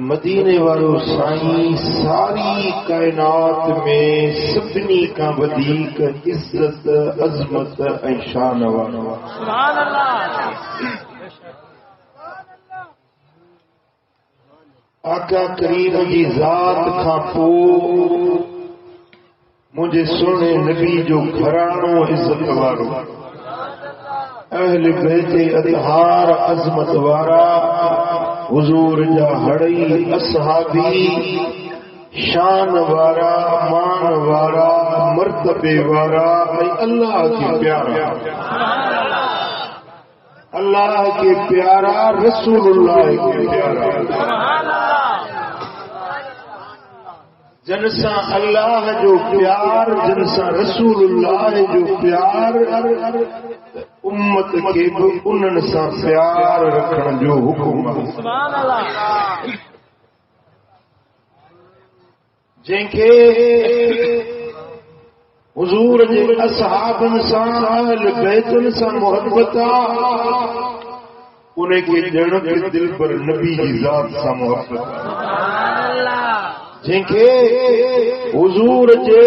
مدینے والوں سائیں ساری کائنات میں سبنی کا ودیک عزت عظمت اے شان والا سبحان اللہ. آقا کریم کی ذات کا پو مجھے سونے نبی جو گھرانوں عزت وارو اہل بیت اطہار عظمت وارا حضور جا ہڑی اصحابی شان وارا مان وارا مرتبے وارا اے اللہ کے پیارا اللہ کے پیارا رسول اللہ کے پیارا جنسا اللہ جو پیار جنسا رسول اللہ جو پیار امت کے انہن سا پیار رکھن جو حکم سبحان اللہ. جن کے حضور جے اصحابن سا اہل بیتن سا محبت انہیں کے جن کے دل پر نبی کی ذات سا محبت سبحان اللہ. جن کے حضور جے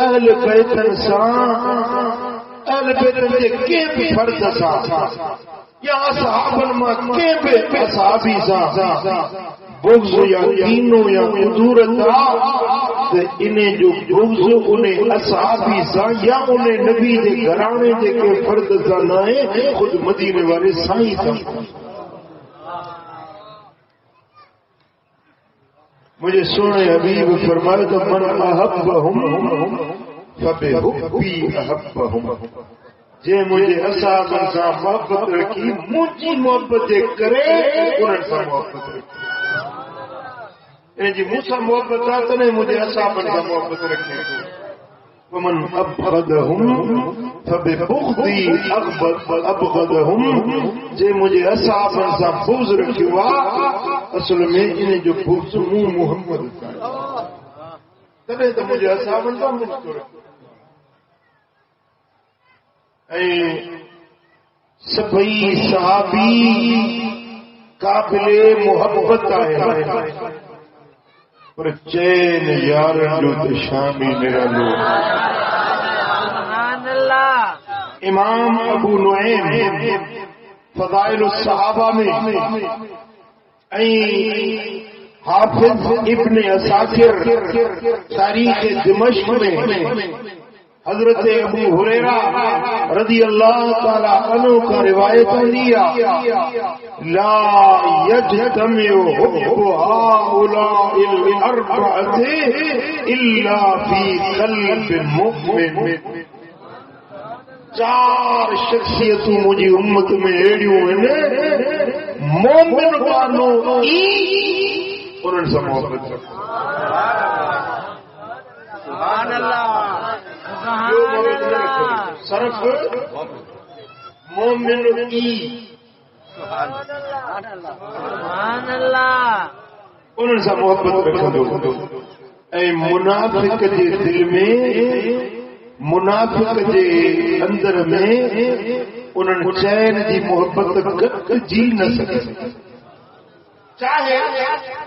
اہل بیتن سا اہل بیتن جے کے بھی فرد سا یا اصحابن ما کے بھی اصحابی سا بغض یا دینو یا حضورت انہیں جو بغض انہیں اصحابی سا یا انہیں نبی دے گھرانے دے کے فرد سا نہ خود مدینے والے سائیں سا. مجھے سونے حبیب فرمائے تو من احبہم فبحبی احبہم جے مجھے اصحاب سے محبت رکھی مجھے محبت کرے انہیں سے محبت رکھی جی مجھ سے محبت آتا نہیں مجھے اصحاب سے محبت رکھے ومن ابغضہم فببغضی ابغضہم جے مجھے اصحاب سے بغض رکھی ہوا اصل میں انہیں جو بغض محمد تبے تو مجھے اصحاب سے بغض رکھی سبھی صحابی قابل محبت آئے پر چین یار جو تشامی میرا لو سبحان اللہ. امام ابو نعیم فضائل الصحابہ میں حافظ ابن عساکر تاریخ دمشق میں حضرت ابو ہریرہ رضی اللہ تعالی عنہ کا روایت لیا لا یجتمع حب هؤلاء الاربعۃ الا فی قلب مؤمن. چار شخصیتوں مجھے امت میں ایڑیوں ہیں مومن والوں انہوں سے محبت سبحان اللہ. صرف مومن کی سبحان اللہ انہوں سے محبت رکھا دو. اے منافق کے دل میں منافق کے اندر میں انہوں چین دی محبت جی نہ سکے چاہے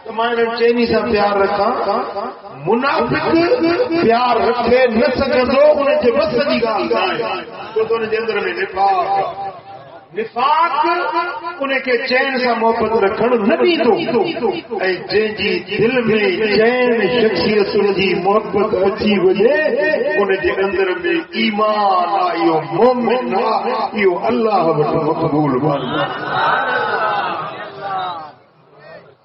تو میں نے چینی سے پیار رکھا منافق پیار رکھے نہ سکے دو انہیں جو بس دی گال جائے تو انہیں اندر میں نفاق انہیں کے چین سے محبت رکھن نبی دو اے جن جی دل میں چین شخصیت جی محبت اچھی وجے انہیں کے اندر میں ایمان آئیو مومن آئیو اللہ مقبول بن.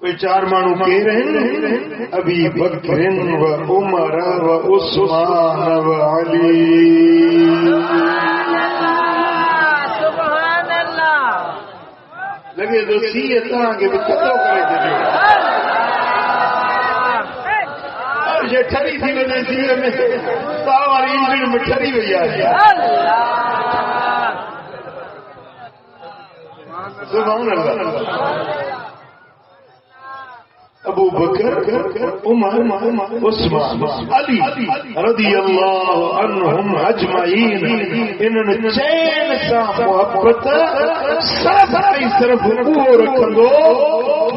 کوئی چار مانو کہہ رہے ہیں ابی بکر و عمر و عثمان و علی. سبحان اللہ. لگے تو سی اتنا کہ کتوں کرے تھے اور یہ ٹھری تھی میں سی میں ہماری انجن میں ٹھری ہوئی آ گیا. سبحان اللہ. ابو بکر عمر عثمان علی رضی اللہ عنہم اجمعین انہوں چین سا محبت صرف وہ رکھن دو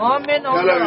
مومن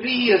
30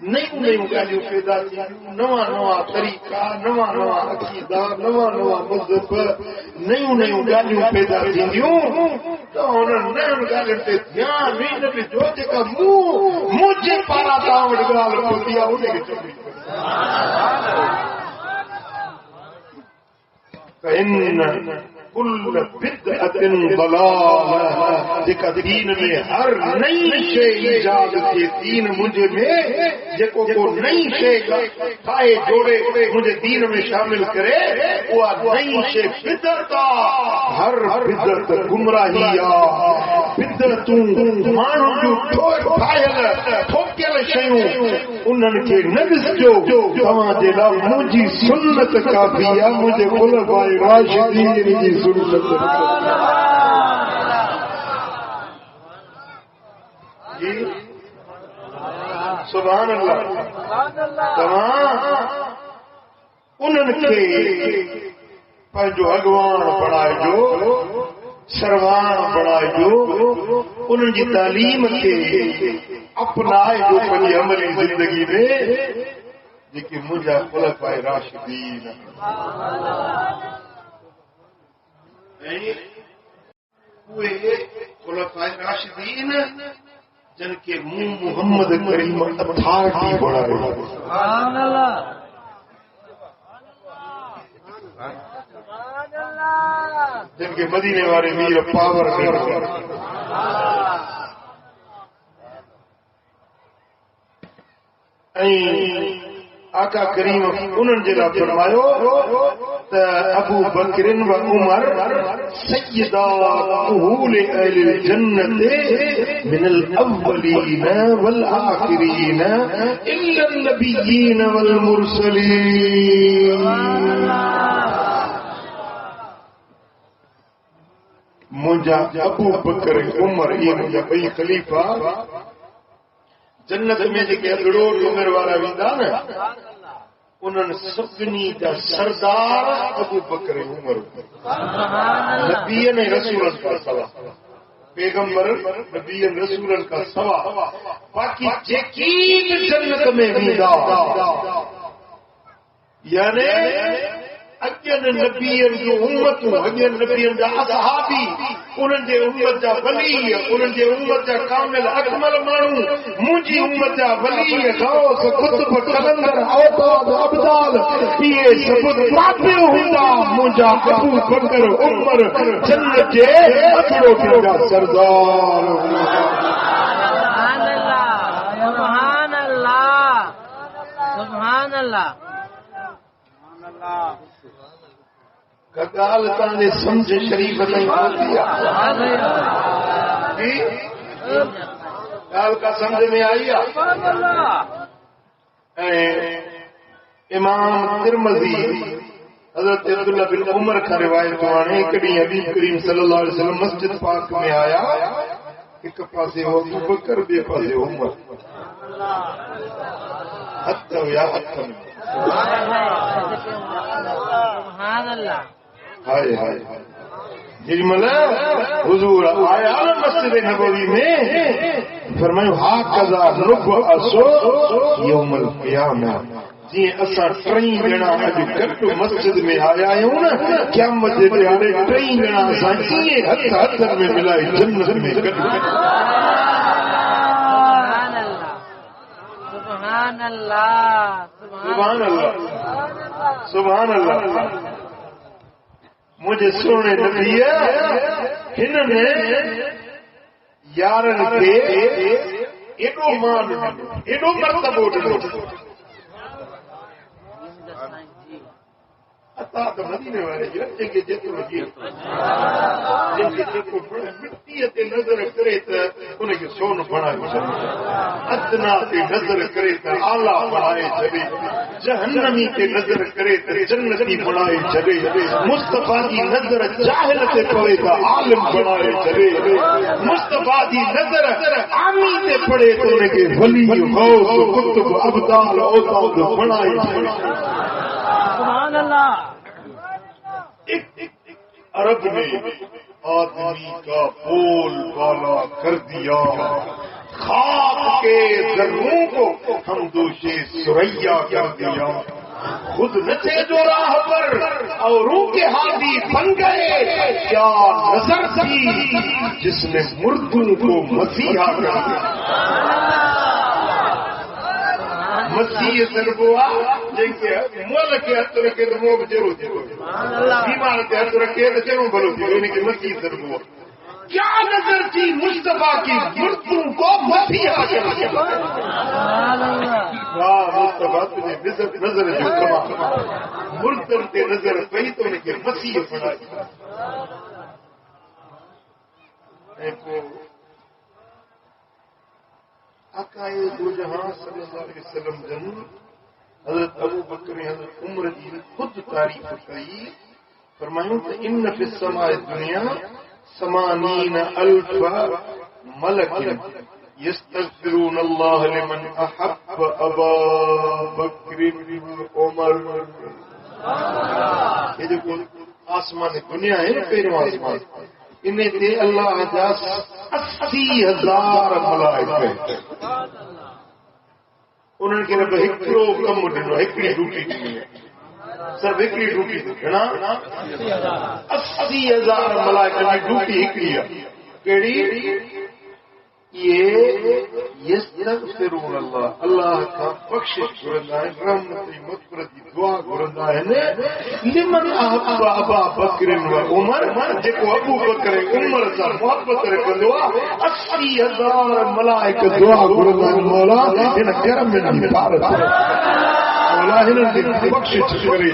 نہیں نہیں گالیوں پیدا کی نواں نواں طریقہ نواں نواں عقیدہ نواں نواں مذہب نئی نئی گالیوں پیدا تھیندیوں تو انہوں نے ان گالیوں تے دھیان نہیں نہ جو جگہ منہ مجھے پارا تاوڑ گال پوتیا انہیں کے چوبی فإن كل بدعة ضلالة جکا دین میں ہر نئی شے ایجاد کے دین مجھے میں جکو کو نئی شے کھائے جوڑے مجھے دین میں شامل کرے وہ نئی شے بدعت ہر بدعت گمراہیا بدعتوں مانو جو ٹھوک کھائل ٹھوکل شیوں انہن کے نبس جو تمہاں دے لا مجھے سنت کافیہ مجھے خلفائے راشدین کی سنت جی سبحان اللہ تمام انہن کے پنجو اگوان بڑھائے جو سروان بڑھائے جو انہن کی تعلیم کے اپنائے جو پنجی عملی زندگی میں لیکن مجھے خلفائے راشدین ہوئے خلفائے راشدین جن کے منہ محمد کریم اتھارٹی بڑھا رہے سبحان اللہ جن کے مدینے والے میر پاور آقا کریم انہوں نے فرمایا ابو بکر و عمر سیدا اہل اہل الجنت من الاولین والآخرین الا النبیین والمرسلین مجھا ابو بکر عمر یہ مجھا بھئی خلیفہ جنت میں جے اگڑو عمر والا ویندا نا انہوں سبنی دا سردار ابو بکر عمر نبی نے رسول کا سوا پیغمبر نبی رسول کا سوا باقی یقین جنت میں ویندا یعنی اجن نبیین جو امت اجن نبیین جا اصحابی انہن جے امت جا ولی انہن جے امت جا کامل اکمل مانو مجھے امت جا ولی غوث قطب قلندر اوتاد ابدال یہ سب پاپے ہوندا مجھا ابو بکر عمر جنت جے اکڑو جا سردار سبحان اللہ سبحان اللہ سبحان اللہ گال تانے سمجھ شریف نہیں دیا گال کا سمجھ میں آئی امام ترمذی حضرت عبداللہ بن عمر کا روایت آنے کبھی حبیب کریم صلی اللہ علیہ وسلم مسجد پاک میں آیا ایک پاسے ہو ابو بکر بے پاسے عمر حتی یا حتی سبحان اللہ ہائے ہائے جی ملا حضور آیا مسجد نبوی میں فرمایا ہاکذا نبعث یوم القیامہ جی اساں ٹرئی جنا اج گھٹ مسجد میں آیا ہوں نا قیامت دے دیہاڑے ٹرئی جنا اساں یہ ہتھ ہتھ میں ملائی جنت میں گھٹ سبحان اللہ سبحان اللہ سبحان اللہ مجھے سونے نبی ہن نے یارن کے ایڈو مان ایڈو مرتبہ عطا تو مدینے والے جن کے جتو جی جن کے جتو مٹی تے نظر کرے تے ان کے سون بنائے چھڑے ادنا تے نظر کرے تے اعلی بنائے چھڑے جہنمی تے نظر کرے تے جنتی بنائے چھڑے مصطفی دی نظر جاہل تے پڑے تے عالم بنائے چھڑے مصطفی دی نظر عامی تے پڑے تے ان کے ولی غوث قطب ابدال اوتاد بنائے چھڑے سبحان اللہ عرب نے آدمی کا بول بالا کر دیا خاک کے ذروں کو ہم دوشے سریا کر دیا، خود نچے جو راہ پر اوروں کے ہادی بن گئے، کیا نظر تھی جس نے مردوں کو مسیحا کر دیا۔ مسیح ضربوا جن کے مول کے ہاتھ رکھے تو منہ ضرور دیو، بیمار کے ہاتھ رکھے تو ضرور بھلو دیو، یعنی کہ مسیح ضربوا کیا نظر تھی مصطفیٰ کی مردوں کو مسیحا کر دیا۔ واہ مصطفیٰ تجھے نظر جو کما مردوں کے نظر پئی تو ان کے مسیح بنائی۔ آقا دو جہاں صلی اللہ علیہ وسلم جن حضرت ابو بکر حضرت عمر جی خود تعریف کئی، فرمائیں کہ ان فی السماء دنیا 80,000 ملک یستغفرون اللہ لمن احب ابا بکر عمر۔ یہ جو آسمان دنیا ہے نا پہلو آسمان، انہیں تے اللہ جا 80,000 ملائکہ، انہوں نے رب ہکڑو کم ڈنو، ہکڑی ڈیوٹی ڈنی ہے، صرف ہکڑی ڈیوٹی ڈنا 80,000 ملائکہ کی ڈیوٹی ہکڑی ہے، کیڑی یہ یستغفرون اللہ، اللہ کا بخشش گرندا ہے، رحمت مغفرت کی دعا گرندا ہے لمن احب ابا بکر و عمر، جکو ابو بکر عمر سے محبت رکھندو 80,000 ملائکہ دعا گرندا ہے مولا ان کرم میں نبارت مولا ان کی بخشش کرے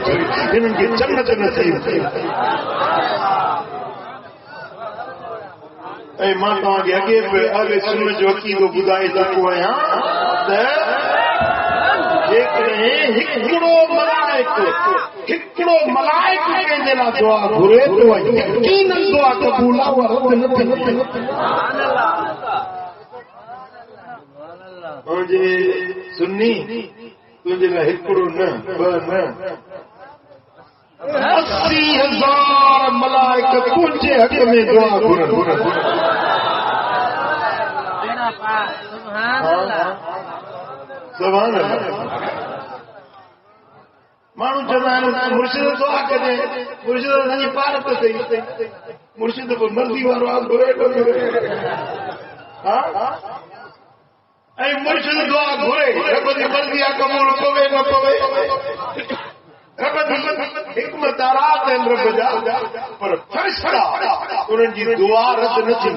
ان کی جنت نصیب کرے۔ اے ماں تو آگے اگے اہل سنت جو عقیدو بدائے جاکو ہے ہاں ایک رہے ہکڑو ملائک کے دلا دعا گھرے تو یقیناً دعا قبولا ہوا رب نتن۔ مجھے سنی تجھے نہ ہکڑو نہ 80,000 ملائکہ تجھے حق میں دعا گھرن۔ سبحان اللہ۔ مانو چاہتا ہے مرشد دعا کرے، مرشد سنجی پار تو صحیح، مرشد کو مرضی وارو آپ گھرے تو گھرے، اے مرشد دعا گھرے رب دی مرضی قبول کوے نہ کوے، رب دی حکمت آرات ہے رب جا، پر فرشتہ انہوں کی دعا رد نہ تھی،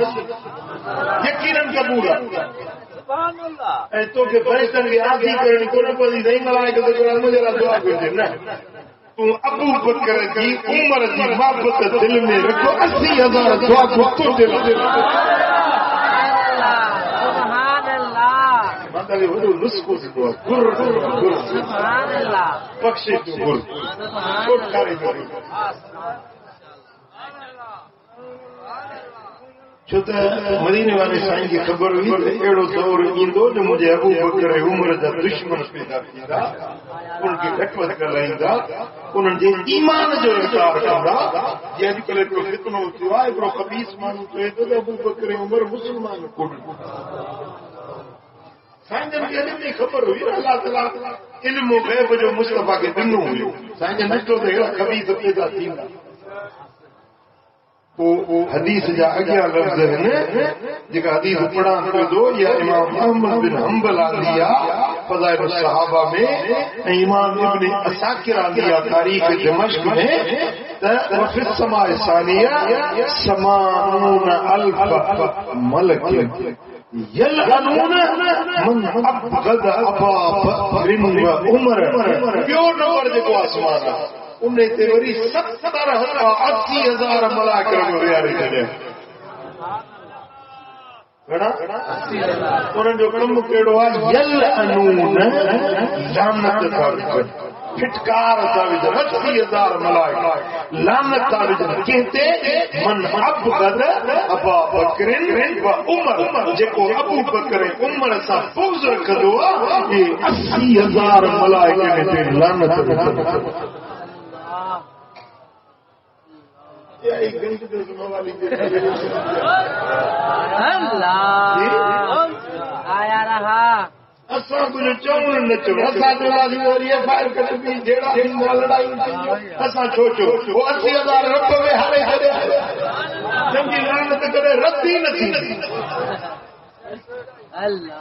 یقیناً قبول ہے۔ اے تو کہ فرشتن کی آدھی کرنی کو نہ پڑی نہیں ملائکہ تو قرآن مجھے دعا کر دے نا، تو ابو بکر کی عمر کی محبت دل میں رکھو، 80,000 دعا کو تو دل نسخوں سے دعا گر بخشش گر چھوٹکاری کری چھو تو مدینے والے سائیں کی خبر ہوئی تو ایڑو دور ایندو جو مجھے ابو بکر عمر جا دشمن پیدا کیدا، ان کی رکوت کر لائندا، انہوں نے ایمان جو انکار کردا، یہ اج کل کو فتنو تھیا ہے پر خبیث مانو کہے تو ابو بکر عمر مسلمان کو سائیں جن کے علم میں خبر ہوئی نا، اللہ تعالیٰ علم و غیب جو مصطفیٰ کے دنوں ہوئی، سائیں جن نشتو دے گا خبیث پیدا تھیندا۔ وہ حدیث جا اگیا لفظ ہے جگہ حدیث پڑھان تو دو، یا امام احمد بن حنبل آلیا فضائل الصحابہ میں، امام ابن عساکر آلیا تاریخ دمشق میں، وفی السماء ثانیہ 80,000 ملک یلعنون من ابغض ابا بکر و عمر، پیو نمبر دیکھو آسمان انہیں تے وری 80,000 ملائکہ کو پیارے چلے انہوں جو کم کیڑو ہے یلعنون لعنت تاویجن، پھٹکار تاویجن، 80,000 ملائکہ لعنت تاویجن کہتے من ابغض ابا بکر و عمر، جکو ابو بکر عمر سا بغض رکھدو یہ 80,000 ملائکہ نے تے لعنت تاویجن۔ ایک گھنٹے تو سنو والی اللہ آیا رہا اساں کچھ چون نچو اساں تو لازم ہو رہی ہے فائر کٹ بھی جیڑا ہنگا لڑائی اساں چھوچو وہ 80,000 رب میں ہارے کرے جنگی لعنت کرے ردی نتی اللہ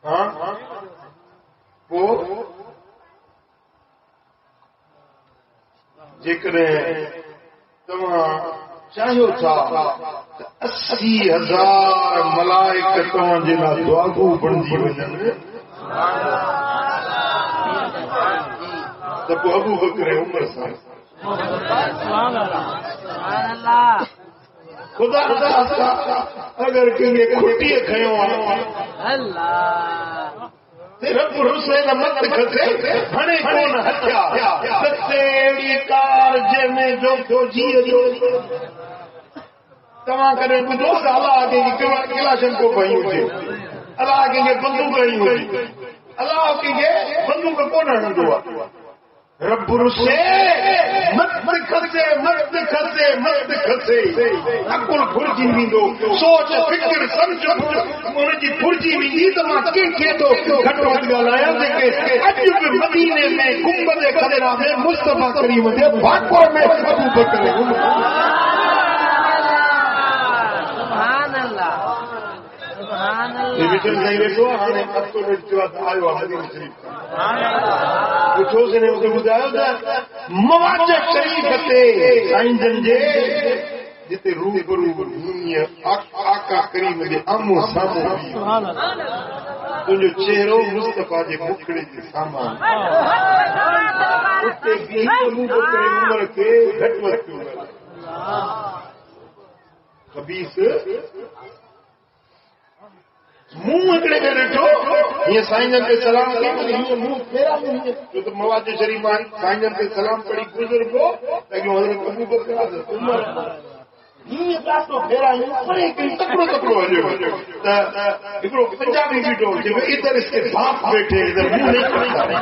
ہاں وہ ذکر تمام چاہیو تھا 80,000 ملائکتوں جنا دعاگو بندی وجن تب ابو بکر عمر صاحب خدا اگر کہیں کھٹی کھیوں اللہ رب حسین مت کھسے بھنے کون ہتھیا ستیڑی کار جے میں جو جی تمام کرے دوست اللہ آگے کلاشن کو بھائی ہوئے اللہ آگے یہ بندوق رہی ہوئی اللہ آگے یہ بندوق کون رہنا دعا رب حسین مت کھسے مت کھسے مت کھسے عقل پھرجی ویندو سوچ فکر سمجھ ان جی پھرجی ویندی تو ماں کے تو گھٹو ڳالهايا کہ اج بھی مدینے میں گنبد خضرا میں مصطفی کریم دے باکور میں ابو بکر سبحان اللہ سبحان یہ وچن نہیں ویسو ہانے اتو جو آیو حدیث شریف پوچھو سے نے مجھے بتایا تھا مواجہ شریف تے سائیں جن جے جتے روبرو دنیا آقا کریم دے امو سامو سبحان اللہ تجھو چہرو مصطفیٰ جے مکھڑے جے سامان اتے بھی ابو بکر عمر کے گھٹوت کیوں خبیث منہ اکڑے میں رٹھو یہ سائیں جن کے سلام کی منہ پھیرا نہیں جو تو مواجہ شریف سائیں جن کے سلام پڑی بزرگ ہو لیکن حضرت ابو بکر حضرت عمر یہ بات تو پھیرا نہیں پڑے کہ تکڑو ہو جو ایکڑو پنجابی بیٹھو جو ادھر اس کے باپ بیٹھے ادھر منہ نہیں کرتا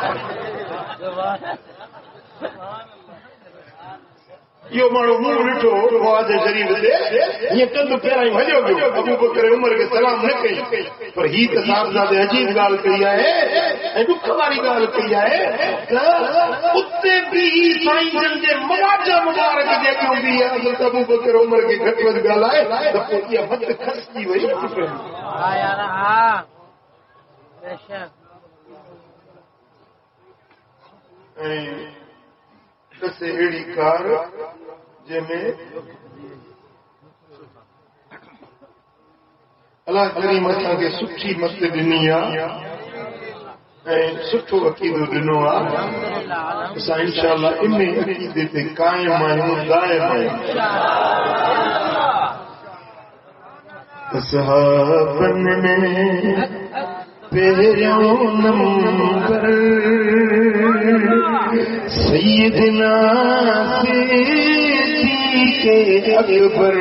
یہ مانو منہ ڈٹھو مواجہ شریف دے یہ کند پھیرائیں ہلو گیو ابو بکر عمر کے سلام نہ کئی پر ہی تے صاحبزادے عجیب گال کئی ہے دکھ واری گال کئی ہے اتے بھی سائیں جن دے مواجہ مبارک دے کیوں بھی حضرت ابو بکر عمر کے گھٹوت گال ہے تب یہ مت کھستی وئی آیا رہا بے شک کسے اڑی کار جے میں اللہ کریم اساں کے سچی مت دنیا سٹھو عقیدو ڈنو آ اساں انشاءاللہ انہیں عقیدے تے قائم آئیں دائم آئیں صحابن میں پہریوں نمبر سیدنا صدیق اکبر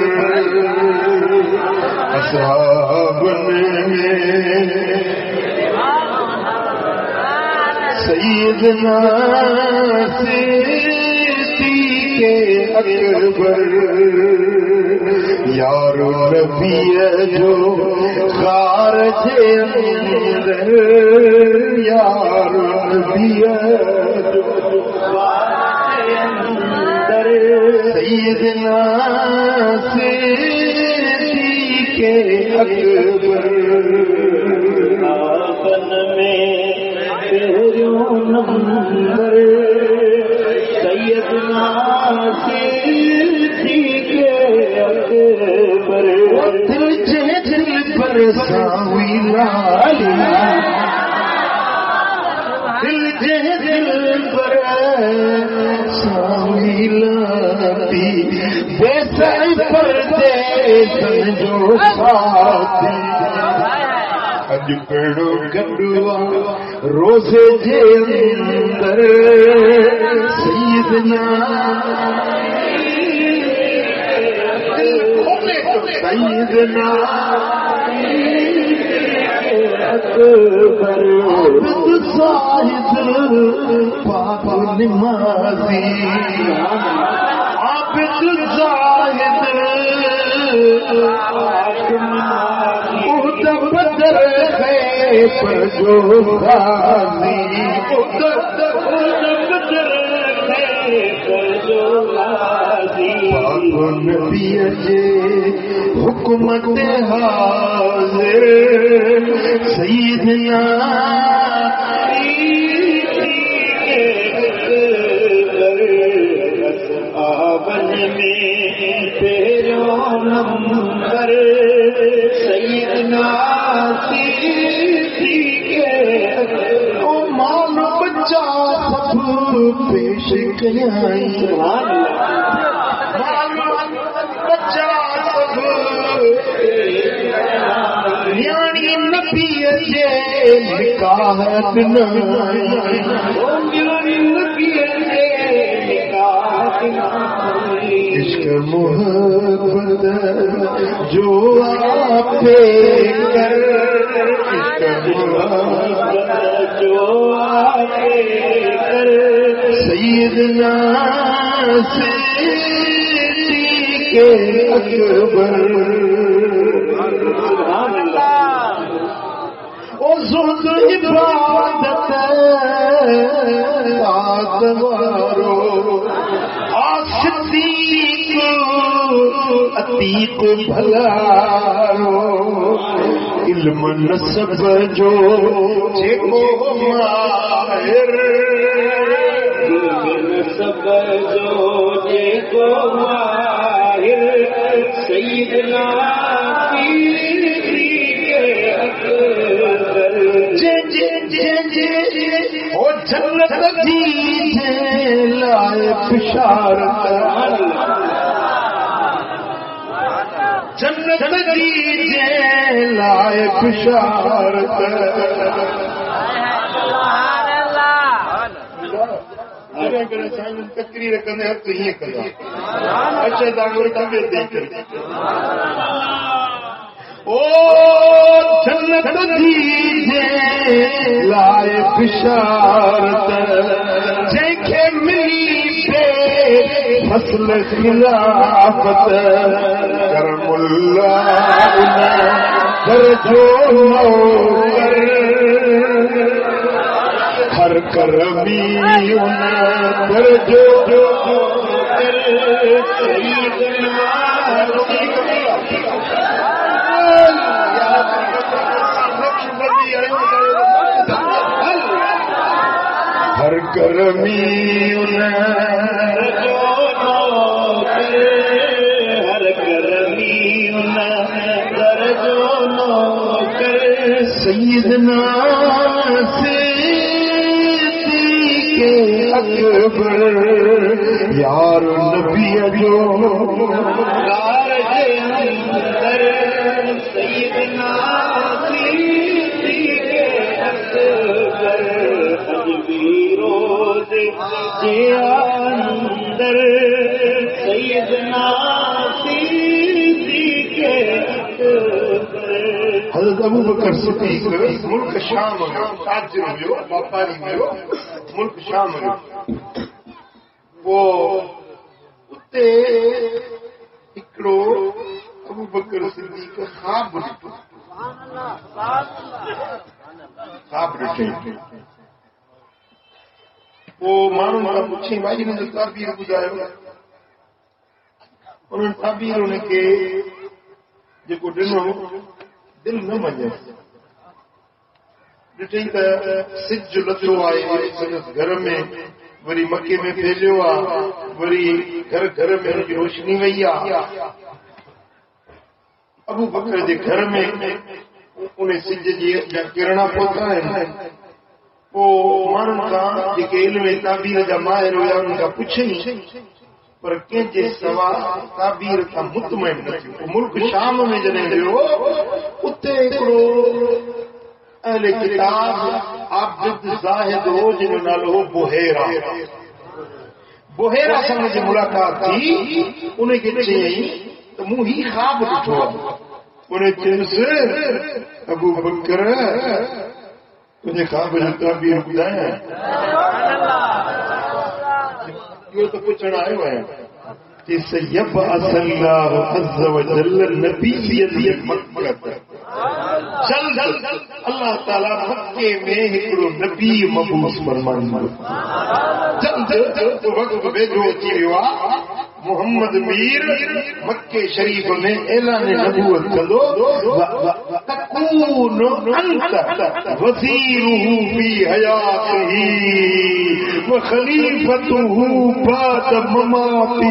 اصحابن میں سیدنا صدیق اکبر یار نبی جو خارج اندر یار نبی جو خارج اندر سیدنا صدیق اکبر آپن میں پہریوں نمبر سیدنا صدیق اکبر دل پر ساوی لالی دل پر ساوی لالی ویسے پردیسن جو ساتھی اج پیڑو گڈوا روزے جے اندر سیدنا سیدنا اکبر عابد زاہد پاک نمازی عابد زاہد پاک نمازی بدر خیر پر جو غازی پاک نبی جے حکمت حاضر سیدنا آبن میں پیرو نمبر سیدنا او مال بچہ سب پیش کیائی بچہ سب یعنی نبی جے نکاح بنائی عشق محبت جو آپ کر عشق محبت جو آپ کر سیدنا صدیق اکبر او زہد عبادت آتوارو صدیق عتیق بھلارو علم نسب جو جیکو ماہر علم نسب جو جیکو ماہر سیدنا او جنت دی لائے بشارت جنت دی لائے بشارت تقریر کرنے ہاتھ ہی کرا اچھا دانگور طبیعت نہیں کرتی او جنت دی لائے بشارت جنکھے ملی پہ فصل خلافت کرم اللہ انہیں درجو نوکر ہر کرمی انہیں درجو نوکر سیدنا ہر کرمی ہر کرمی درجو نوکر سیدنا صدیق اکبر یار نبی جو سیدنا اندر سیدنا صدیق حضرت ابو بکر صدیق ملک شام میں تاجر ہوئے واپاری میں ملک شام میں وہ اتے ہکڑو ابو بکر صدیق خواب ڈٹو خواب ڈٹے وہ مانو کا پوچھیں بھائی نے جو تعبیر گزارے انہوں نے تعبیر ہونے کے جو ڈنو دل نہ مجھے ڈٹیں تا سج جو لطو آئے گھر میں وری مکے میں پھیلیو آ وری گھر میں کی روشنی وئی آ ابو بکر جے گھر میں انہیں سج جی کرنا پہنچا ہے وہ مانن کا جے علم تعبیر جا ماہر ہوا ان کا پوچھیں پر کہیں جے سوا تعبیر کا مطمئن نہ تھیو ملک شام میں جنے ویو اتے ہکڑو اہل کتاب عابد زاہد ہو جن نالو بحیرہ بحیرہ سمجھ جی ملاقات تھی انہیں کے چیئیں تو منہ ہی خواب ڈٹھو انہیں چنس ابو بکر تجھے خواب جو تعبیر بدائیں یہ تو پوچھنا آئے ہوئے ہیں کہ سیبعث اللہ عز و جل نبی مکہ چل اللہ تعالی مکے میں ہکڑو نبی مبعوث فرمائے چل وقت ویجو اچي ويو محمد میر مکے شریف میں اعلان نبوت کندو تکون انت وزیرہ فی حیاتہ وخلیفتہ بعد مماتہ.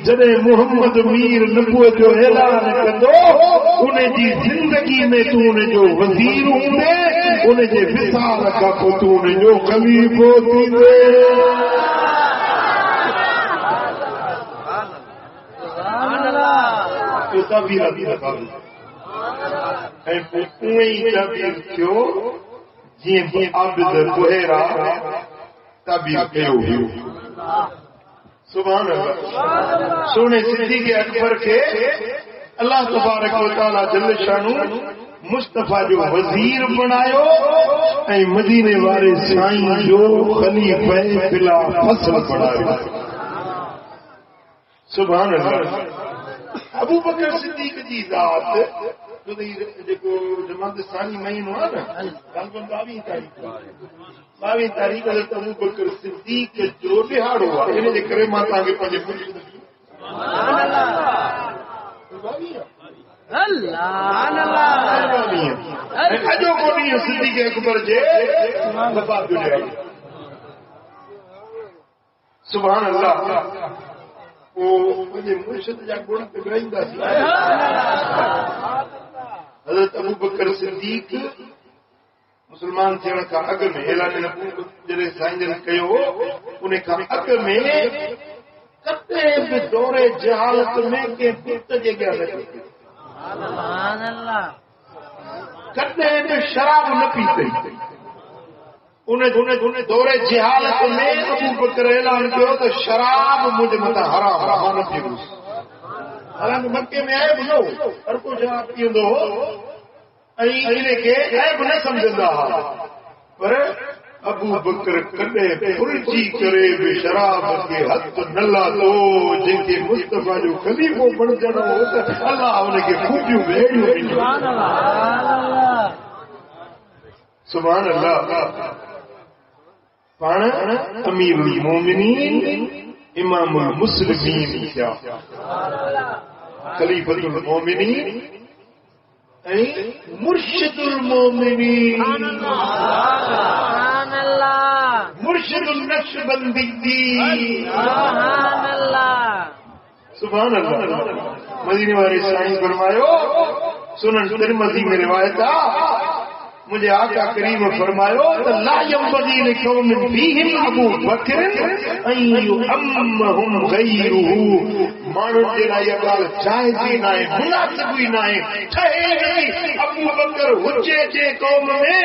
جڏهن محمد میر نبوت جو اعلان کندو انہیں جی زندگی میں تو انہیں جو وزیر ہوندا انہیں جے وصال کا تو انہیں جو خلیفہ تھیندے. تعبیر کیوں جی عبد بحیرا تعبیر کیوں سبحان اللہ. سونے صدیق اکبر کے اللہ تبارک و تعالی جل شانو مصطفیٰ جو وزیر بنایو اے مدینے والے سائیں جو خلیفہ بلا فصل بنایو. سبحان اللہ. ابو بکر صدیق جی ذات جو جماعت ثانی مہینہ ہے نا 22 تاریخ حضرت ابو بکر صدیق جو دہاڑ ہوا ان کے کرے ماں تاکہ پنجے اجو کو نہیں صدیق اکبر جے وفات جو ہے. سبحان اللہ. مرشد جا گوڑ پہ گرائندا سی. حضرت ابو بکر صدیق مسلمان تھیڻ کان اڳ میں اعلان نبوت جڏهن سائن جن کيو انہیں کان اڳ میں کتنے بھی دور جہالت میں کے پت جے گیا نہ سبحان اللہ. کتنے بھی شراب نہ پیتے انہیں دور جہالت میں ابو بکر اعلان کیو تو شراب مجھے متا حرام نہ پیو. حالانکہ مکے میں عیب نو ہر کو شراب پیندو انہیں کے عیب نہ سمجھندا پر ابو بکر کڈے فرجی کرے بے شراب کے ہتھ نہ لاتو جن کے مصطفیٰ جو خلیفہ بن جانا ہو اللہ انہیں کے خوبیوں بھیڑیو. سبحان اللہ. پانا امیر المومنین امام المسلمین کیا خلیفۃ المومنین مرشد المومنین سبحان اللہ. مرشد النقشبندی سبحان اللہ. سبحان اللہ. مدینے والے سائیں فرمایا سنن ترمذی میں روایت مجھے آقا کریم فرمایا لا ينبغي لقوم فيهم ابو بکر ان يؤمهم غيره. مانو جڑا یہ گل جائز ہی نہ ہے مناسب ہی نہ ہے ٹھہر نہیں ابو بکر حجے جے قوم میں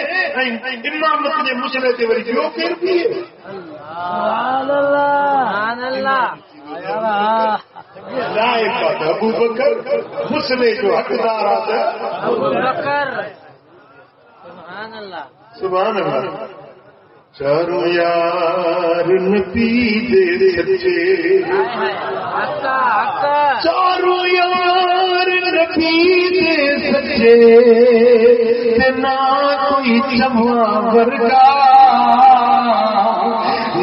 امامت نے مسئلے تے وری جو کر دی. سبحان اللہ. سبحان اللہ. لائق ابو بکر مسئلے جو حقدار ہے ابو بکر. سبحان اللہ. سبحان اللہ. چاروں یار نبی دے سچے چاروں یار نبی دے سچے نہ کوئی چما ورگا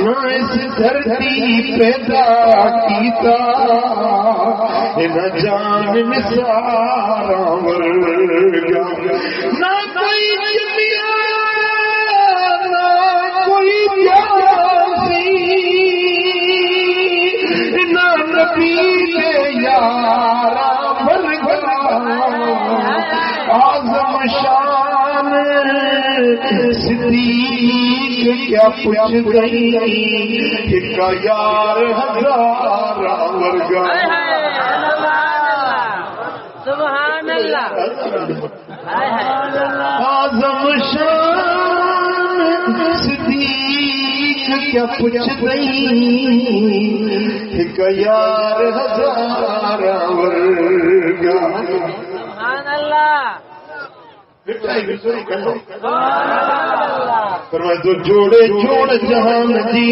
نہ اس دھرتی پیدا کیتا نہ جان نثار ورگا نہ کوئی آزم شان صدیق کیا پوچھ گئی ایک یار ہزار ورگا. سبحان اللہ. آزم شان صدیق کیا پوچھ گئی ایک یار ہزار ورگا. سبحان اللہ. تو جوڑے جوڑ جہان دی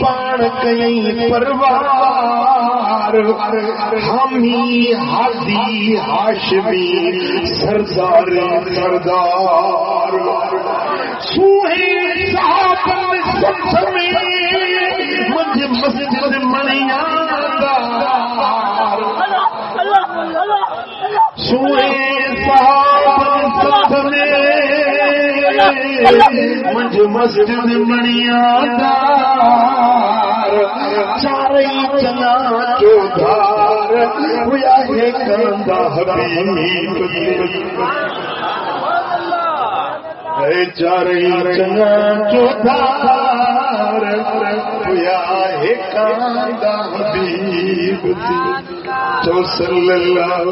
پان کئی پرواہ حامی ہادی ہاشمی سردار سردار سوہے صحابہ سمسمی مجھ مسجد منیاں دار سوہے صحابہ سمسمی مجھ مسجد منیاں دار چارئی چنا چودھار ہویا ہے کندہ حبیب اے چارئی چنا چودھار ہویا ہے کندہ حبیب تو صلی اللہ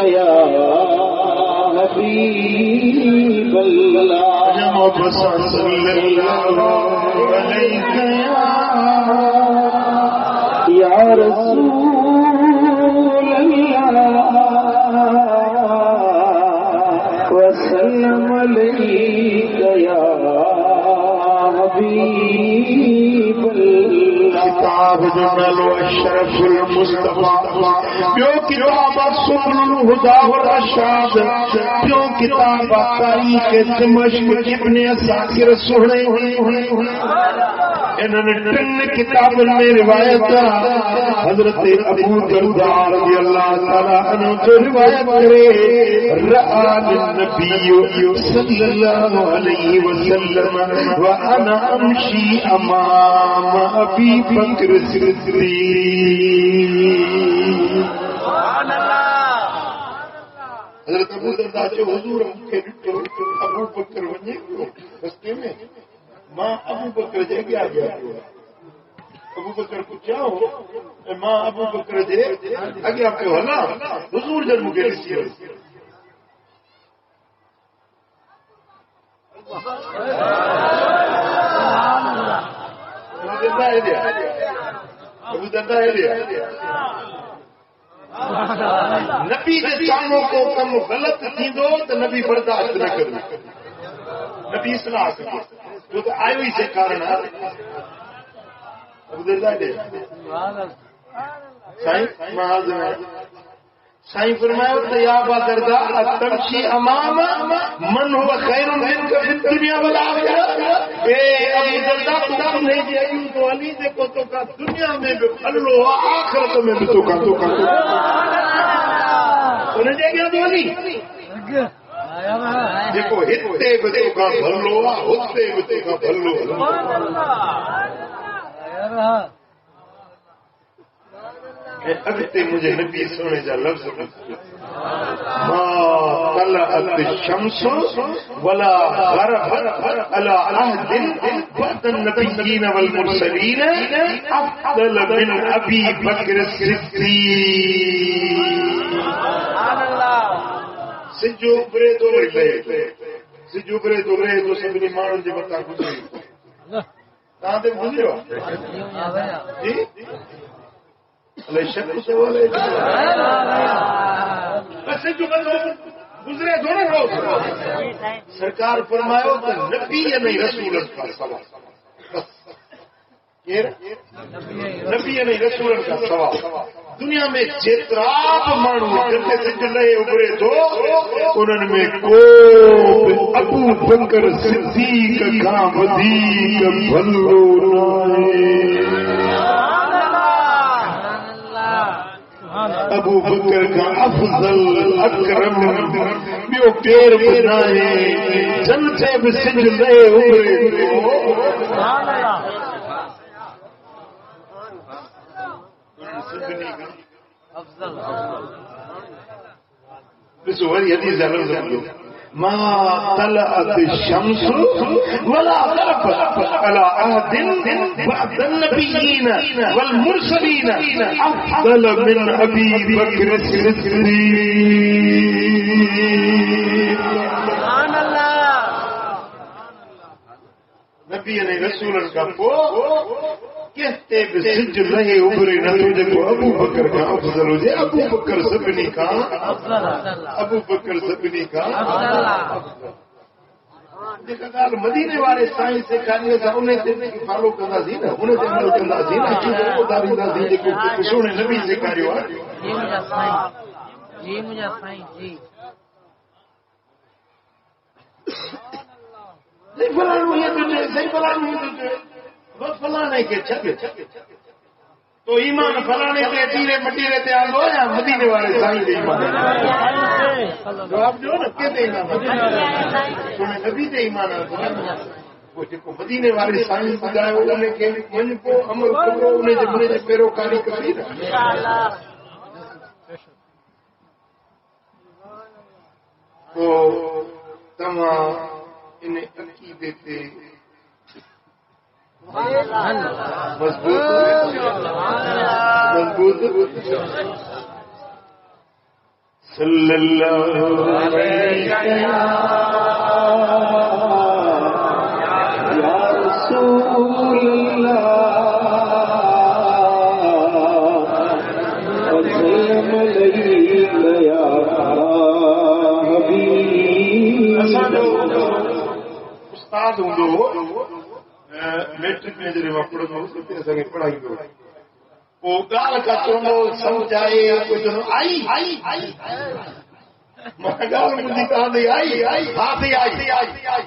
یا حبیب اللہ صلی اللہ علیہ یا رسول اللہ وسلم علیک یا حبیب اللہ کتاب جنل اشرف المصطفیٰ جو کتاب سبل الہدا والرشاد جو کتاب تاریخ دمشق ابن عساکر سہنے انہوں نے تین کتاب میں روایت حضرت ابو درداء رضی اللہ تعالیٰ عنہ جو روایت کرے رآل النبی صلی اللہ علیہ وسلم وانا امشی امام ابی بکر صدیق حضرت ابو درداء جو حضور کے ابو بکر ونجے رستے میں ماں ابو بکر جے گیا ابو بکر کو چاہو ماں ابو بکر جے اگے آپ کے ہونا حضور جنم کے لیے ابو درداء ہے نبی کے چانوں کو کم غلط تھیندو تو نبی برداشت نہ کرے نبی اصلاح کرے جو تو آئیو ہی سے کارن ہے ابو درداء دے سائیں معاذ سائیں فرمایا تو یا ابا درداء تمشی امام من هو خیر منک فی الدنیا والآخرہ اے ابو درداء تو کم نہیں دے تو علی دے کو تو کا دنیا میں بھی پھلو آخرت میں بھی تو کا انہیں دے گیا تو علی دیکھو ہتے بتو کا بھلو ہوتے بتو کا بھلو اگتے مجھے نبی سونے جا لفظ ما طلعت الشمس ولا غربت على عهد بعد النبيين والمرسلين افضل من ابي بكر الصديق سجو برے تو سجو برے تو سبھی مانن جے متا گزری تاں تے گزریو جی شک سوال ہے سجو گزرے دونوں روز سرکار فرمایا تو نبی یا نہیں رسول کا سوال نبی یا نہیں رسول کا سوال دنیا میں جتراب مانو جنتے سج لئے ابھرے تو انہوں میں کو ابو بکر صدیق کا ودیق بھلو نائے ابو بکر کا افضل اکرم بیو پیر بنائے جنتے بھی سج لئے ابھرے تو ما طلعت الشمس ولا غربت على عهد بعد النبيين والمرسلين افضل من ابي بكر الصديق سبحان الله نبی نے رسول کا پو کہتے بھی سج رہے ابھرے نہ تجھے کو ابو بکر کا افضل ہو جائے. ابو بکر سبنی کا ابو بکر سبنی کا افضل. مدینے والے سائنس سے کہنے سے انہیں فالو کرنا سی نا, انہیں سے عمل کرنا سی نا, کیوں دارندہ سی جو کسوں نے نبی سے کہا رہا ہے. جی مجھے سائیں جی فلاں یہ تجھے صحیح فلاں نہیں تجھے بس فلانے کے چھکے تو ایمان فلانے سے تیرے مٹیرے تے آ لو یا مدینے والے سائیں دے ایمان جواب جو نا کہتے ایمان تمہیں نبی دے ایمان وہ جو مدینے والے سائیں بجائے انہیں کہ ان کو عمل کرو انہیں جب انہیں پیروکاری کری نا. تو تمام انہیں عقیدے تے مضبوط صلی اللہ علیہ یا رسول اللہ وسلم علیک یا حبیب. استاد ہوں جو میٹرک میں جڑے وقت پڑھو اس تے اساں پڑھائی دو او گال کا چونو سمجھائے کوئی تو آئی میں گال مجھے کہا دی آئی ہاتھ آئی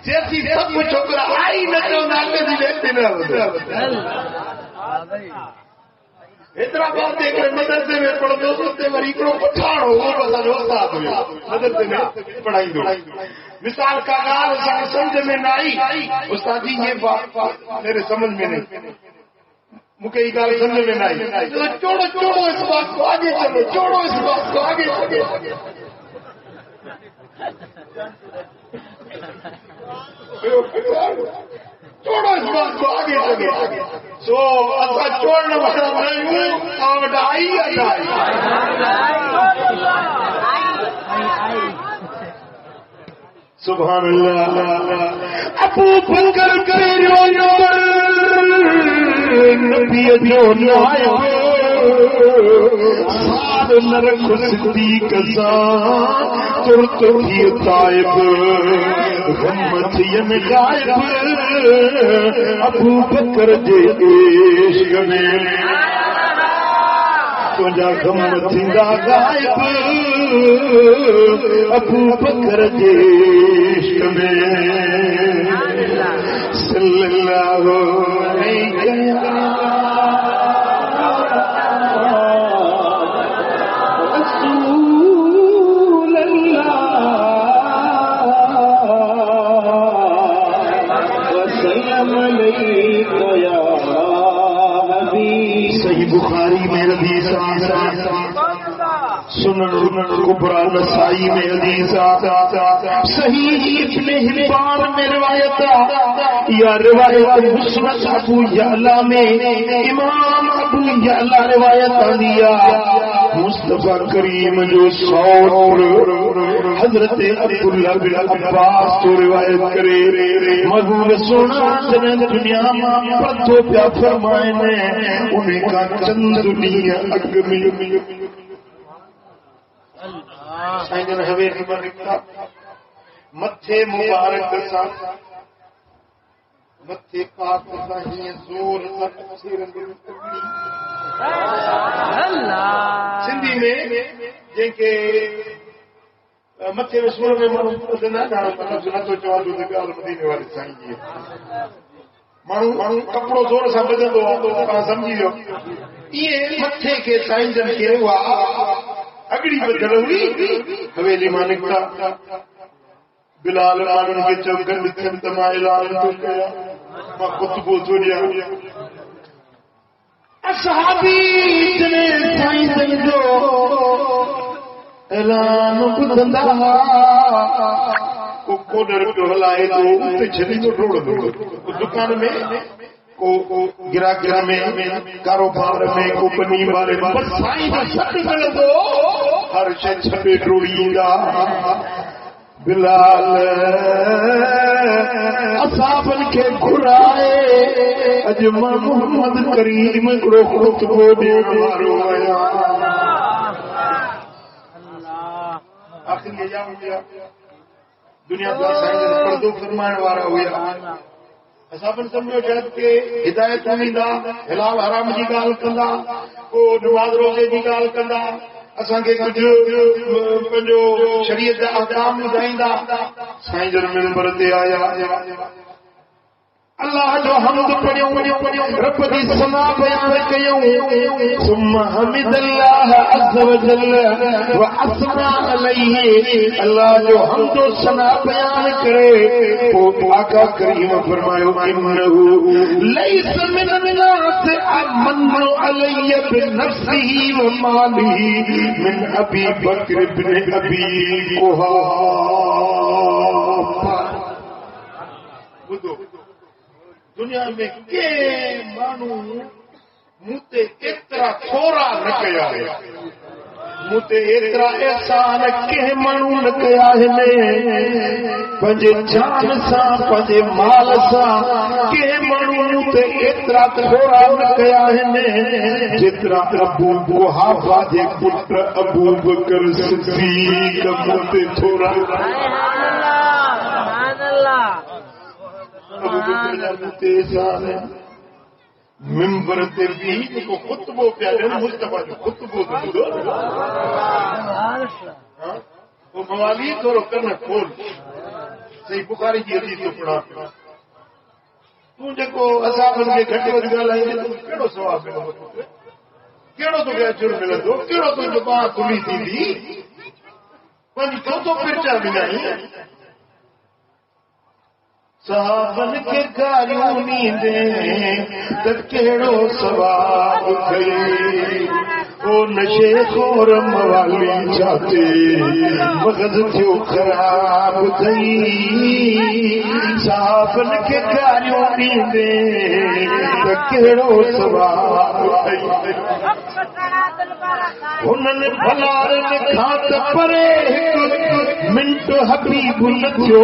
جیسی سب کچھ چھوکرا آئی نہ جو ناکے دی دیکھتے نہ اتنا بات دیکھ رہے مدرسے میں پڑھ دو سکتے مریکڑوں پٹھاڑ ہو وہ بتا جو استاد ہوئے مدرسے میں پڑھائی دو. مثال کا گال سمجھ میں نہ آئی استاد جی یہ بات میرے سمجھ میں نہیں مجھے یہ گال سمجھ میں نہ آئی چھوڑو اس بات کو آگے چلو چھوڑو اس بات کو آگے چھوڑو اس بات کو آگے چلو سو اصا چھوڑنے والا نہیں ہوں اور آئی سبحان اللہ. ابو بکر کرو نبی جو آیا ساد نرخ صدیق سان تر تھی طائب غمت ین غائب ابو بکر جے عشق میں تجا غم تھیندا غائب ابو بکر جے عشق میں صلی اللہ علیہ رسول اللہ وسلم علیک یا حبیب. صحیح بخاری میں حدیث سنن کبرا نسائی میں حدیث صحیح ابن حبان میں روایت یا روایت مسند ابو یعلا میں امام ابو یعلا روایت دیا مصطفیٰ کریم جو سور حضرت عبداللہ بن عباس تو روایت کرے مضمون سونا جنہیں دنیا پر تو پیا فرمائے نے انہیں کا چند دنیا اگمی سائنن حویلی مرکتا متھے مبارک ساتھ متھے پاک نہیں زور تفسیر سندھی میں جن کے متھے میں سور میں نہ جانا مطلب نہ تو چوالو تے گال مدینے والے سائیں جی مانو کپڑو زور سے بجندو تو سمجھی لو یہ متھے کے سائیں جن کے ہوا اگڑی بدل ہوئی حویلی مانک کا بلال مانن کے چوکن بچن تما اعلان تو کیا ما کتبو تھوڑیا اصحابی جنے سائیں جو اعلان بدندا کو کوڈر کو ہلائے تو تے چھلی تو روڑ دو دکان میں کو گرا میں کاروبار میں کو پنی والے بس سائیں کا سب مل دو ہر شے چھپے ٹوڑی گا بلال اصحابن کے گھرائے اجما محمد کریم کو خطبہ دے مارو آیا آخر یہ جا ہوا دنیا کا سائنس پردو فرمائن وارا ہوا اصحابن سمجھو جد کے ہدایت ویندا حلال حرام جی گال کندا کو نماز روزے جی گال کندا اساں کے کچھ پنجو شریعت دا احکام ٻڌائيندا سائیں جن منبر تے آیا اللہ جو حمد پڑھیوں رب دی ثنا بیان کیوں ثم حمد اللہ عز وجل واثنى علیہ اللہ جو حمد و ثنا بیان کرے وہ آقا کریم فرمایا انه ليس من الناس من علی بنفسه وماله من ابي بکر بن ابي قحافہ دنیا میں کے مانو موتے اترا تھوڑا نہ کیا ہے موتے اترا احسان کے مانو نہ کیا ہے میں پنجے جان سا پنجے مال سا کے مانو موتے اترا تھوڑا نہ کیا ہے میں جترا ابو قحافہ دے پتر ابو بکر صدیق موتے تھوڑا سبحان اللہ ممبر تے بھی کو خطبو پیارے مصطفیٰ جو خطبو دے وہ موالید اور کرنا کھول صحیح بخاری کی حدیث تو پڑھا تو جکو اصحابن کے گھٹے وچ گل آئی تو کیڑو ثواب ملو کیڑو تو گیا جرم ملے تو کیڑو تو زبان کھلی تھی پنج تو پرچا ملائی صحابن کے گاریوں نیندیں تب کیڑو ثواب گئی وہ نشے خور موالی جاتے مغز تھیو خراب گئی صحابن کے گاریوں نیندیں تب کیڑو ثواب گئی انہوں نے بھلار لکھات پرے منٹ حبیب نتیو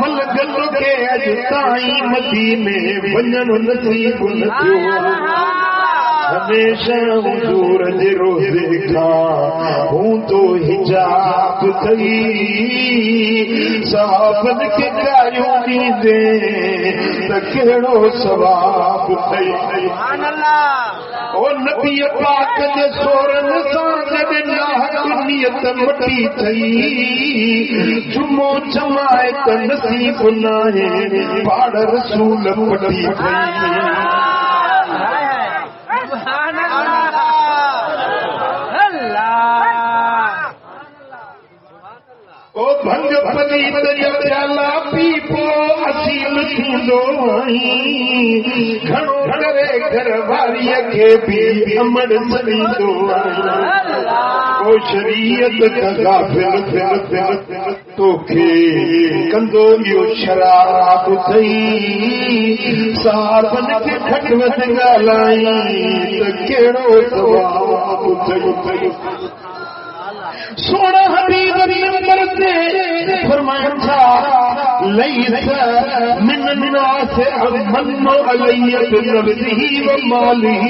ملگل کے اجتائی مدینے بنن نصیب نتیو ہمیشہ حضور دے روزے کھا ہوں تو حجاب تھی صحابن کے گاریوں دی دے تکیڑو ثواب تھی سبحان اللہ او نبی پاک دے سورن سان دے ناحق نیت مٹی تھی جمو جماعت نصیب ناہے پاڑ رسول پٹی تھی سبحان اللہ او بھنگ پلی دریا پیالا پی پو اصیل تھیندو آئی گھنو گھرے گھر واری کے بھی امڑ سریندو آئی او شریعت کا غافل پھر تو کھے کندو یو شراب تھی صحابن کے کھٹوت گالائی تکیڑو ثواب تھی سونا حبیب ممبر تے فرمایا تھا لیس من الناس من علی بنفسه وماله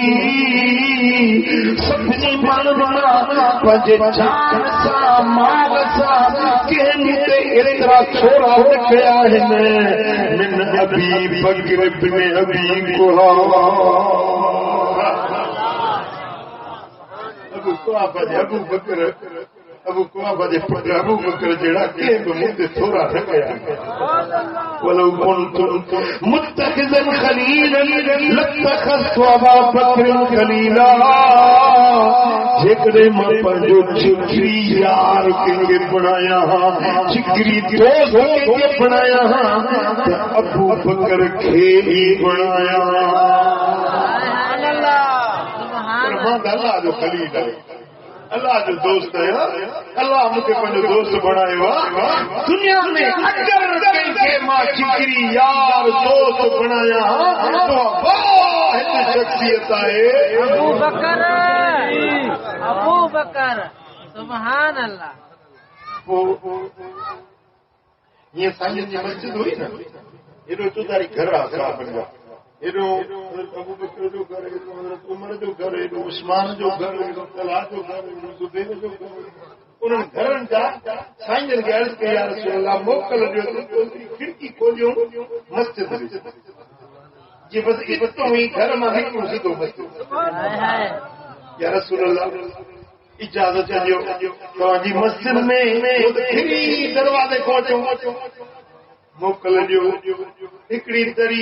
سبنی ماننا پج جان سا مال سا کہنے تے اترا چھوڑا رکھیا ہے من ابی بکر بن ابی قحافہ ابو بکر ابو قحافہ دے پتر ابو بکر جڑا کہ منہ تے تھوڑا رکھیا ولو كنت متخذا خليلا لاتخذت ابا بکر خليلا جکڑے میں پنجو چکری یار کے بنایا ہاں چکری دوست کے بنایا ہاں ابو بکر کھیلی بنایا سبحان اللہ سبحان اللہ جو خلیل ہے اللہ جو دوست ہے اللہ مجھے پنجو دوست بنائے وا دنیا میں اگر کہیں کے ماں چکری یار دوست بنایا تو واحد شخصیت ہے ابو بکر ابو بکر سبحان اللہ یہ سائیں جی مسجد ہوئی نا ایڈو چودھاری گھر آ بن گیا ایڈو ابو بکر جو گھر ایڈو حضرت عمر جو گھر ایڈو عثمان جو گھر ایڈو طلحہ جو گھر ایڈو زبیر جو گھر انہوں گھرن جا سائیں جن کے عرض کیا یا رسول اللہ موکل ڈیو کھڑکی کھولیو مسجد یہ بس اتنا ہوئی گھر میں ہی اسے تو مسجد یا رسول اللہ اجازت چاہیے تو جی مسجد میں پھری دروازے کھوچو موکل ڈیو ہکڑی تری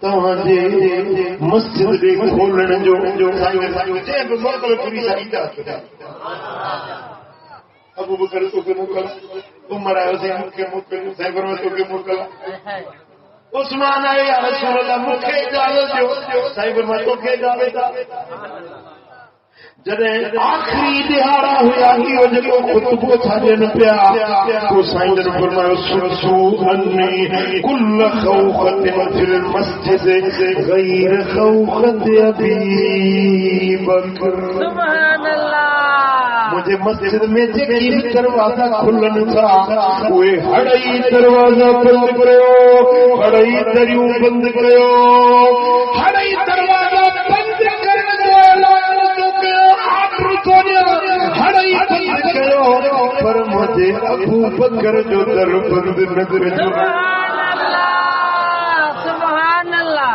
تواجے مسجد دے کھولن جو سائیں جے موکل پوری اجازت ابو بکر تو کے موکل عمر آئے سے کے موکل سائبر تو کے موکل عثمان آئے یا رسول اللہ مکھے اجازت دیو سائبر تو کے اجازت جڏهن آخری دهاڙا هيا هيو جيڪو خطبو ٿاجن پيا تو سائين جن فرمايو سو اني كل خوخت في المسجد غير خوخت ابي بکر سبحان اللہ مجھے مسجد میں جيڪي دروازا کھلن ٿا اهي هڙي دروازا بند ڪريو هڙي دريون بند ڪريو هڙي دروازا بند ڪرڻ جو اعلان پر مجھے ابو بکر جو در بند نظر سبحان اللہ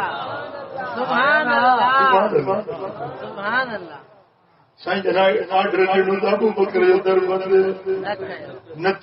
سبحان اللہ سبحان اللہ سائیں جناب آرڈر ڏنو ته ابو بکر جو در بند نہ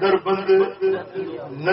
در بند نہ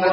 نہ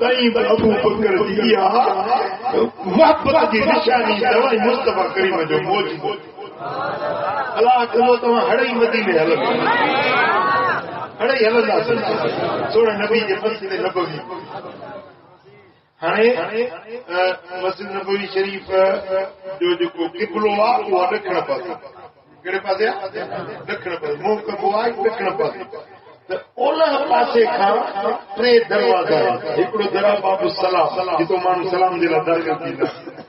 تائیں ابو بکر جي محبت جي نشاني دوائی مصطفی کریم جو موجود اللہ کلو تو ہڑی مدینے ہلن ہڑی ہلندا سونے نبی کے مسجد نبوی ہانے مسجد نبوی شریف جو کو قبلو وا وہ دکھن پاسے کہڑے پاسے دکھن پاسے منہ کبو آ دکھن پاسے تے اولہ پاسے کھان ٹرے دروازہ ہکڑو درا باب السلام جتو مان سلام دے لا در کیتا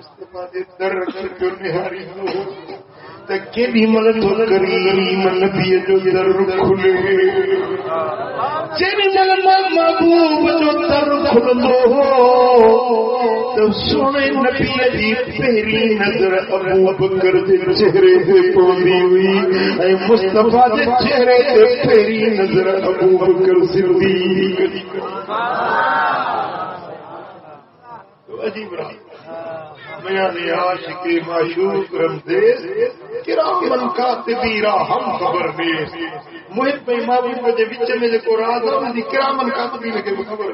مصطفیٰ دے در جو نہاری ہو تکیلی ملت ہو کریم نبی جو در کھلے چیری ملت محبوب جو در کھلو تو سونے نبی دی پہلی نظر ابو بکر دے چہرے دے پوندی ہوئی اے مصطفیٰ دے چہرے دے پہلی نظر ابو بکر صدیق عجیب رہا میاں عاشق معشوق رمزیز کرامن کاتبیرا ہم خبر نیز محب محبوب دے وچ میں کو راز ہے دی کرامن کاتبی لگے خبر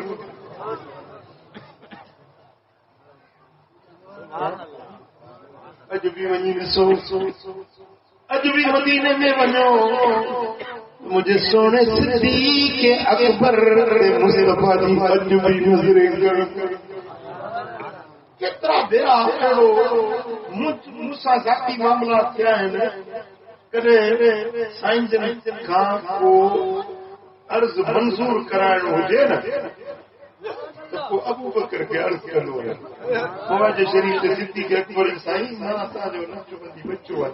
اج بھی ونی سو اج بھی مدینے میں ونو مجھے سونے صدیق اکبر مصطفیٰ دی اج بھی نظر کر کتنا بڑا کرو مسا ذاتی معاملات کیا ہے کدے سائنس کھان کو عرض منظور کرائن ہوجے نا تو ابو بکر کے عرض کرو خواجہ شریف صدیق اکبر سائیں ماں تا جو نچو بندی بچو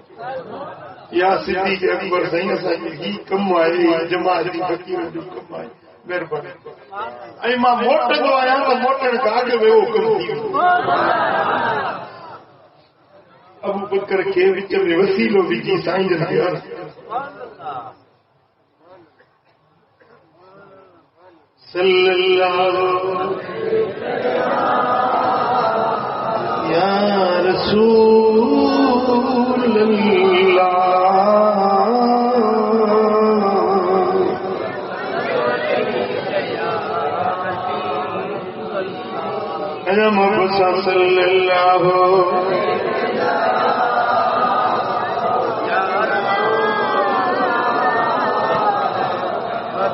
یا صدیق اکبر سائیں سائیں ہی کم آئے جماعت دی فقیر جو کم آئے مہربانی اے ماں موٹر جو آیا تو موٹر کا آگے وہ حکم دی ابو بکر کے وچ میں وسیلوں بھی جی سائیں جن کے صلی اللہ یا رسول اللہ محمد صلی اللہ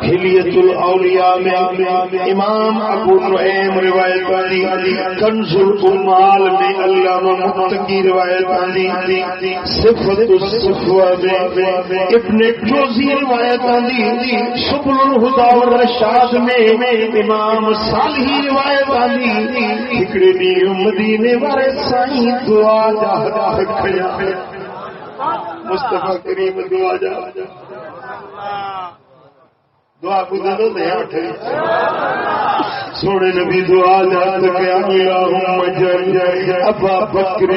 حلیت الاولیاء میں امام ابو نعیم روایت والی کنز الامال میں علامہ متقی روایت والی صفت الصفوہ میں ابن جوزی روایت والی سبل الہدی والرشاد میں امام صالحی روایت والی ہکڑے دی مدینے والے سائیں دعا جا رکھیا مصطفیٰ کریم دعا جا دعا کو دے دو یہاں ٹھہری سونے نبی دعا جات کہ اللہم جل ابا بکر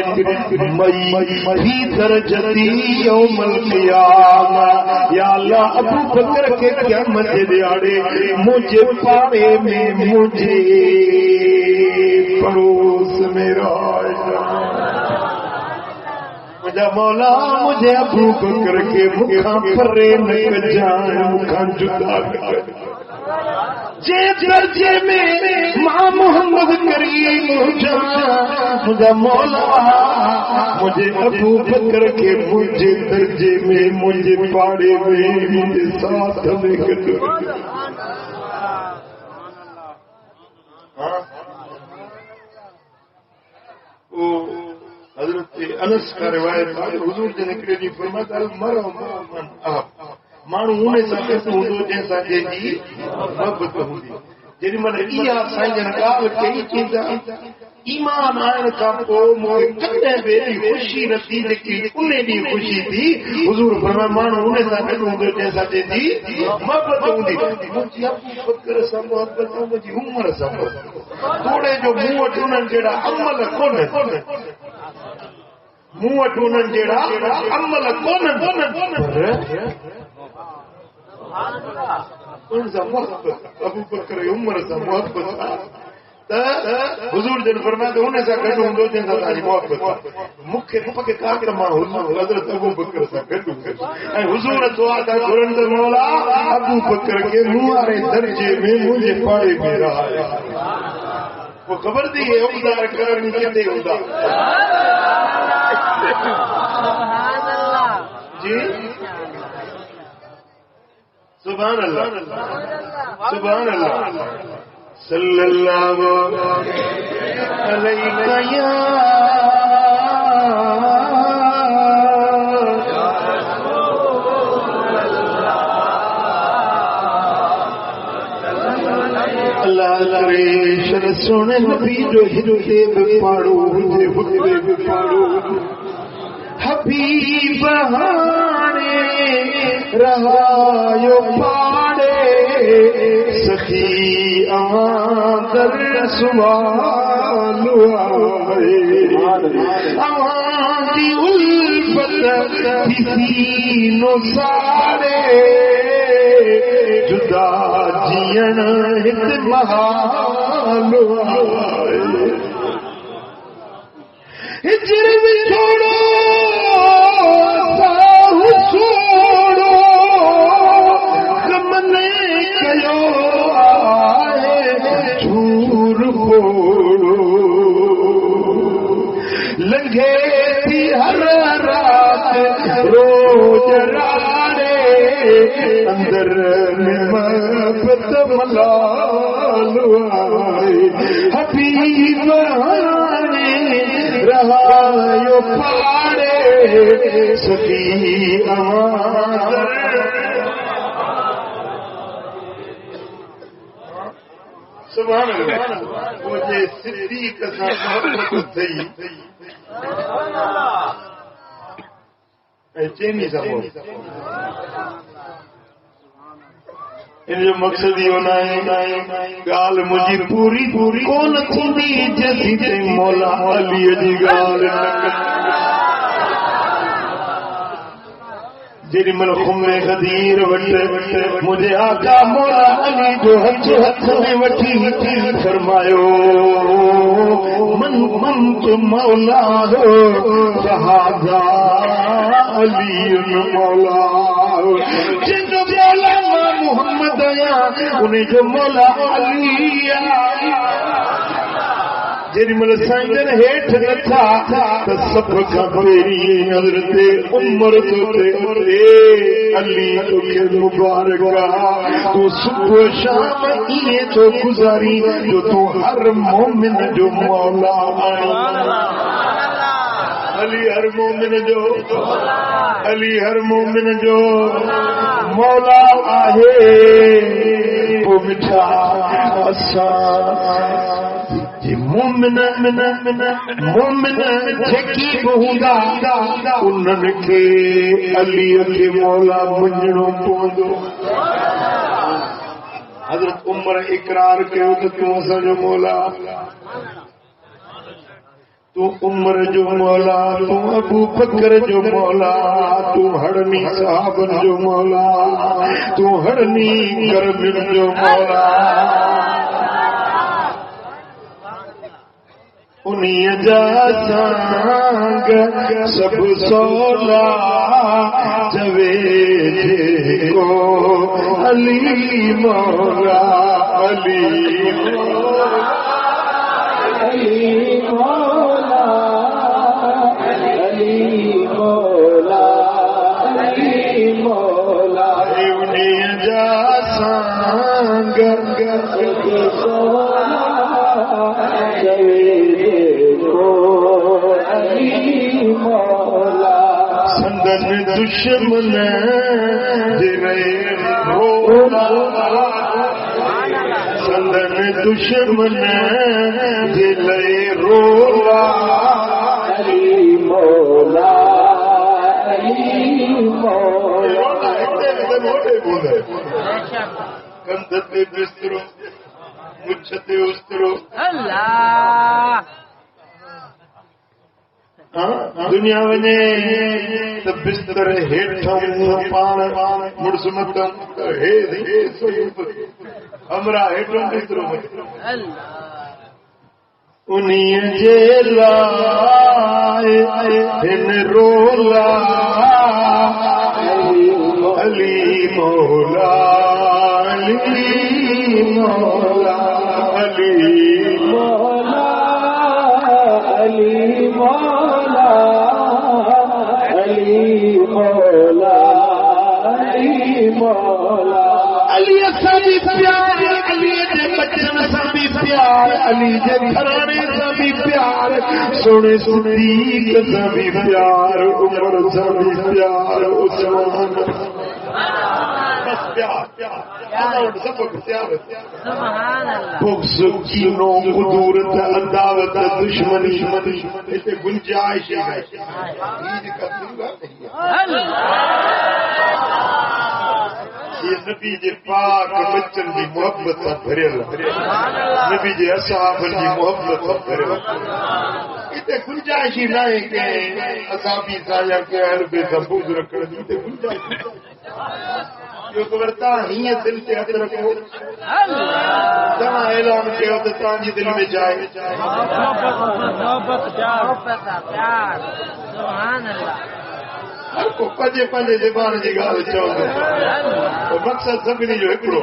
مئی فی درجتی یوم القیامہ یا اللہ ابو بکر کے قیامت دیاڑے مجھے پاڑے میں مجھے پڑوس میرا مجھا مولا مجھے ابو بکر کے مکھاں پرے نہ جان مکھاں جدا کر جے درجے میں ماں محمد کریم جان مجھا مولا مجھے ابو بکر کے مجھے درجے میں مجھے پاڑے میں مجھے ساتھ میں کر حضرت انس کا روایت ہے حضور نے نکلے دی فرمایا مرو من مانو انہیں سکے تو حضور جیسا جی محبت ہوندی جڑی من ایا سائیں جن گال کئی چیزاں ایمان آن کا پو مجھے کتے بے خوشی نتی جی انہیں دی خوشی تھی حضور فرمایا مانو انہیں سکے تو حضور جیسا جی محبت ہوندی مجھے ابو بکر سے محبت مجھے عمر سے تھوڑے جو منہ ٹونن جڑا عمل کون منہ ٹونن جڑا عمل کون ان سے محبت ابو بکر عمر سے محبت حضور جن فرمایا تو انہیں سے گھٹوں دو جن سے تاری محبت مکھے پکے کاکر ماں حضرت ابو بکر سے گھٹوں حضور دعا کا قرآن مولا ابو بکر کے مہارے درجے میں مجھے پاڑے میں رہا ہے وہ خبر دی ہے عمدار کرنی کتے ہوتا جی سبحان اللہ سبحان اللہ صلی اللہ علیہ اللہ کرے شرس سونے نبی جو ہدے میں پاڑو ہدے ہدے میں پاڑو حبیب ہانے رہایو پاڑے سخی آن در سوالو آئے آن دی الفت کسی نو سارے جدا جین ہت محالو آئے ہجر میں چھوڑو ساہو چھوڑو کمنے کیو آئے جھور پوڑو لنگے تھی ہر رات روز راڑے اندر محبت ملالو آئے حبیب آنے رہایو پاڑے سخی آمادر سبحان اللہ مجھے صدیق کا محبت تھی چینی صاحب ان جو مقصد ہی ہونا ہے گال مجھے پوری پوری کون تھی جیسی تے مولا علی دی گال جیڑی من خمے غدیر وٹے مجھے آقا مولا علی جو ہاتھ میں وٹھی فرمایو من تو مولا ہو فہذا علی مولا جن مولا محمد آیا انہیں جو مولا علی جیڑی مل سائنجن ہیٹھ نتھا تا سب کا پیری حضرت عمر تو تے علی تو کے مبارکہ تو صبح شام یہ تو گزاری جو تو ہر مومن جو مولا علی ہر مومن جو علی ہر مومن جو مولا آہے وہ مٹھا آسان مومن جھکی بہندا انہن کے علی کے مولا منجنو پوندو حضرت عمر اقرار کے تو اسا جو مولا تو عمر جو مولا تو ابو بکر جو مولا تو ہڑنی صحابن جو مولا تو ہڑنی کرمن جو مولا انہیں جا سانگ سب سولا جوے کو علی مولا علی مولا علی مولا علی مولا علی مولا انہیں جا سانگ سب سولا جوے سندن دشمن رولا سندن دشمن دلے رولا علی مولا علی مولا کندتے بسترو مچھتے استرو اللہ دنیا ونے تو بستر ہیٹھم پان مڑس متم ہے ہمرا ہیٹھم بسترو انہیں جے لائے ہن رولا علی مولا علی مولا علی مولا علی مولا علی مولا علی مولا علی سبھی پیار علی دے بچن سبھی پیار علی دے گھرانے سبھی پیار سونے صدیق سبھی پیار عمر سبھی پیار عثمان بس پیار سبق پیار سبحان اللہ بغض کینوں خدورت عداوت دشمنی اسے گنجائش ہے عید کا تہوار نہیں یہ نبی جے پاک بچن دی محبت بھرل نبی جے اصحاب دی محبت بھرل تے گنجائش ہی نہ ہے کہ اصحابی ضایع کے ہر بے بغض رکھن دی تے گنجائش جو کرتا ہی ہے دل کے اندر رکھو جہاں اعلان کیا تو تانجی دل میں جائے محبت پیار سبحان اللہ ہر کو پجے پجے زبان کی گال چاہو مقصد سبھی جو ہکڑو